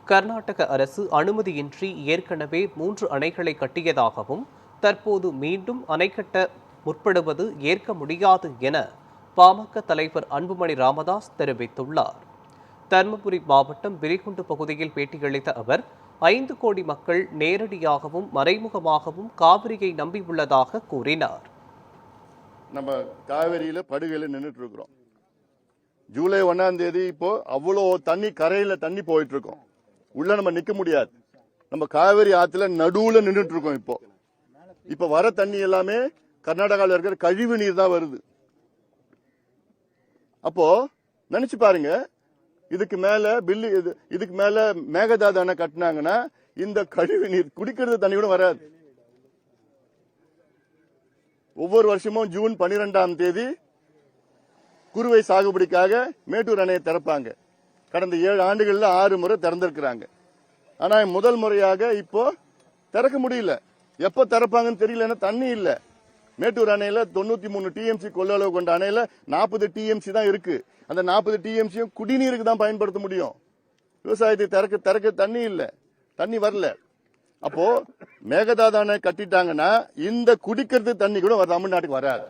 கர்நாடக அரசு அனுமதியின்றி ஏற்கனவே 3 அணைகளை கட்டியதாகவும் தற்போது மீண்டும் அணை கட்ட முற்படுவது ஏற்க முடியாது என பாமக தலைவர் அன்புமணி ராமதாஸ் தெரிவித்துள்ளார். தருமபுரி மாவட்டம் பிலிகுண்டு பகுதியில் பேட்டியளித்த அவர் 5 கோடி மக்கள் நேரடியாகவும் மறைமுகமாகவும் காவிரியை நம்பியுள்ளதாக கூறினார். நம்ம காவிரியில படுகையில நின்றுட்டு இருக்கிறோம். ஜூலை 1ஆம் தேதி இப்போ அவ்வளோ தண்ணி கரையில தண்ணி போயிட்டு இருக்கோம். உள்ள நம்ம நிக்க முடியாது. நம்ம காவிரி ஆத்துல நடுவுல நின்றுட்டு இருக்கோம். இப்ப வர தண்ணி எல்லாமே கர்நாடகாவில் இருக்கிற கழிவு நீர் தான் வருது. அப்போ நினைச்சு பாருங்க, இதுக்கு மேல மேகதாது அணை கட்டினாங்கன்னா இந்த கழிவு நீர் குடிக்கிறது தண்ணி கூட வராது. ஒவ்வொரு வருஷமும் ஜூன் 12ஆம் தேதி குறுவை சாகுபடிக்காக மேட்டூர் அணையை திறப்பாங்க. கடந்த 7 ஆண்டுகள்ல 6 முறை திறந்திருக்கிறாங்க. ஆனா முதல் முறையாக இப்போ திறக்க முடியல. எப்ப திறப்பாங்கன்னு தெரியல, தண்ணி இல்ல. மேட்டூர் அணையில 93 டிஎம்சி கொள்ளளவு கொண்ட அணையில 40 டிஎம்சி தான் இருக்கு. அந்த 40 டிஎம்சியும் குடிநீருக்கு தான் பயன்படுத்த முடியும். விவசாயத்தை திறக்க தண்ணி இல்ல, தண்ணி வரல. அப்போ மேகதாது அணை கட்டிட்டாங்கன்னா இந்த குடிக்கிறது தண்ணி கூட தமிழ்நாட்டுக்கு வராது.